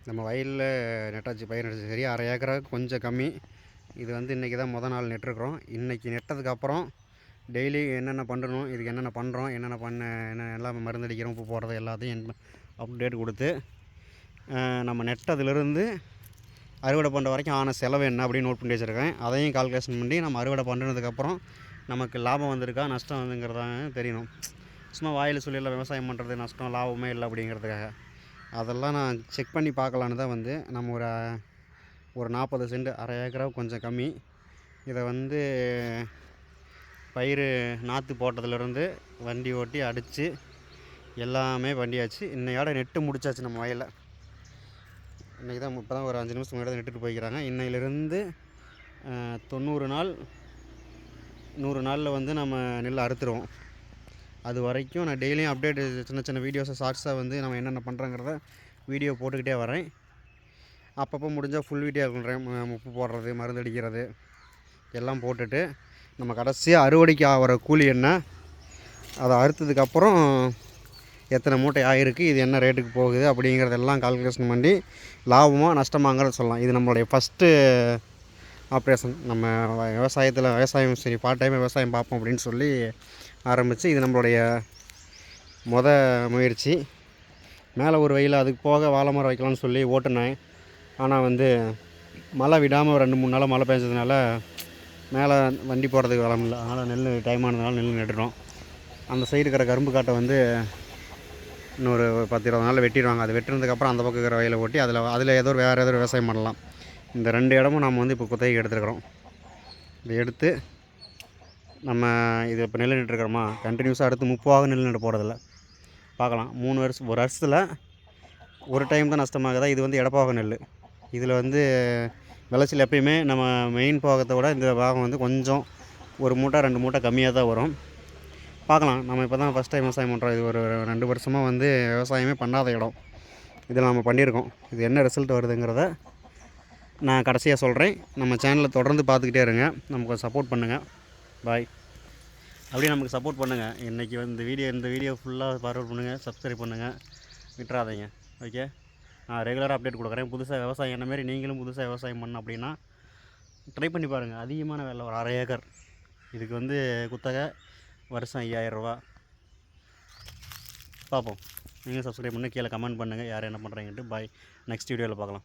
நம்ம வயலில் நெட்டாச்சு, பயிர் நட்டாச்சு. சரி, அரை ஏக்கராவுக்கு கொஞ்சம் கம்மி. இது வந்து இன்றைக்கி தான் நாள் நெட்டிருக்கிறோம். இன்றைக்கி நெட்டதுக்கப்புறம் டெய்லி என்னென்ன பண்ணணும், இதுக்கு என்னென்ன பண்ணுறோம், என்னென்ன எல்லாம் மருந்தடிக்கிறோம், உப்பு போடுறது எல்லாத்தையும் அப்டேட் கொடுத்து, நம்ம நெட்டதுலேருந்து அறுவடை பண்ணுற வரைக்கும் ஆன செலவு என்ன அப்படின்னு நோட் பண்ணி வச்சுருக்கேன். அதையும் கால்குலேஷன் பண்ணி நம்ம அறுவடை பண்ணுறதுக்கப்புறம் நமக்கு லாபம் வந்திருக்கா நஷ்டம் வந்துங்கிறதாங்க தெரியணும். சும்மா வாயில் சொல்லியில் விவசாயம் பண்ணுறது நஷ்டம் லாபமே இல்லை அப்படிங்கிறதுக்காக அதெல்லாம் நான் செக் பண்ணி பார்க்கலான்னு தான் வந்து நம்ம ஒரு 40 சென்ட், அரை ஏக்கராவுக்கு கொஞ்சம் கம்மி. இதை வந்து பயிர் நாற்று போட்டதுலேருந்து வண்டி ஓட்டி அடித்து எல்லாமே பண்ணியாச்சு. இன்னையோட நெட்டு முடிச்சாச்சு. நம்ம வயலில் இன்றைக்கி தான் இப்போ தான் ஒரு 5 நிமிஷம் முன்னாடி தான் நெட்டுட்டு போய்க்கிறாங்க. இன்னையிலேருந்து 90 நாள் 100 நாளில் வந்து நம்ம நெல் அறுத்துருவோம். அது வரைக்கும் நான் டெய்லியும் அப்டேட் சின்ன சின்ன வீடியோஸை ஷார்ட்ஸாக வந்து நம்ம என்னென்ன பண்ணுறோங்கிறத வீடியோ போட்டுக்கிட்டே வரேன். அப்பப்போ முடிஞ்சால் ஃபுல் வீடியோ பண்ணுறேன். உப்பு போடுறது, மருந்து அடிக்கிறது எல்லாம் போட்டுட்டு நம்ம கடைசியாக அறுவடைக்கு ஆகிற கூலி என்ன, அதை அறுத்ததுக்கப்புறம் எத்தனை மூட்டை ஆகிருக்கு, இது என்ன ரேட்டுக்கு போகுது அப்படிங்கிறதெல்லாம் கால்குலேஷன் பண்ணி லாபமாக நஷ்டமாங்கிறத சொல்லலாம். இது நம்மளுடைய ஃபஸ்ட்டு ஆப்ரேஷன். நம்ம விவசாயம் சரி பார்ட் டைம் விவசாயம் பார்ப்போம் அப்படின்னு சொல்லி ஆரம்பித்து இது நம்மளுடைய முயற்சி. மேலே ஒரு வெயில் அதுக்கு போக வாழை மரம் வைக்கலாம்னு சொல்லி ஓட்டுனேன். ஆனால் வந்து மழை விடாமல் 2-3 நாளாக மழை பெஞ்சதுனால மேலே வண்டி போடுறதுக்கு வளம் இல்லை. அதனால் நெல் டைம் ஆனதுனால நெல் நட்டுறோம். அந்த சைடு இருக்கிற கரும்பு காட்டை வந்து இன்னொரு 10-20 நாளில் வெட்டிடுவாங்க. அது வெட்டினதுக்கப்புறம் அந்த பக்கம் இருக்கிற வயலை ஓட்டி அதில் ஏதோ வேறு ஏதோ விவசாயம் பண்ணலாம். இந்த 2 இடமும் நம்ம வந்து இப்போ குத்தகைக்கு எடுத்துருக்குறோம். இதை எடுத்து நம்ம இது இப்போ நெல் நட்டுருக்கிறோமா, கண்டினியூஸாக அடுத்து 30 நெல் நட்டு போகிறதில்ல. பார்க்கலாம். 3 வருஷம், ஒரு வருஷத்தில் ஒரு டைம் தான் நஷ்டமாகுதா. இது வந்து இடப்பாக நெல். இதில் வந்து விளைச்சல் எப்பயுமே நம்ம மெயின் பாகத்தை விட இந்த பாகம் வந்து கொஞ்சம் ஒரு மூட்டை 2 மூட்டை கம்மியாக தான் வரும். பார்க்கலாம். நம்ம இப்போ தான் ஃபஸ்ட் டைம் விவசாயம் பண்ணுறோம். இது ஒரு 2 வருஷமாக வந்து விவசாயமே பண்ணாத இடம். இதில் நம்ம பண்ணியிருக்கோம். இது என்ன ரிசல்ட் வருதுங்கிறத நான் கடைசியாக சொல்கிறேன். நம்ம சேனலை தொடர்ந்து பார்த்துக்கிட்டே இருங்க. நமக்கு சப்போர்ட் பண்ணுங்கள். பாய். அப்படியே நமக்கு சப்போர்ட் பண்ணுங்கள். இன்றைக்கி வந்து இந்த வீடியோ ஃபுல்லாக ஃபார்வர்ட் பண்ணுங்கள், சப்ஸ்கிரைப் பண்ணுங்கள், விட்டுறாதீங்க. ஓகே, நான் ரெகுலராக அப்டேட் கொடுக்குறேன். புதுசாக விவசாயம் என்ன மாரி நீங்களும் புதுசாக விவசாயம் பண்ணணும் அப்படின்னா ட்ரை பண்ணி பாருங்கள். அதிகமான வேலை, ஒரு அரை ஏக்கர். இதுக்கு வந்து குத்தகை வருஷம் 5000 ரூபா. பார்ப்போம். நீங்கள் சப்ஸ்கிரைப் பண்ணி கீழே கமெண்ட் பண்ணுங்கள் யார் என்ன பண்ணுறீங்கன்ட்டு. பாய். நெக்ஸ்ட் வீடியோவில் பார்க்கலாம்.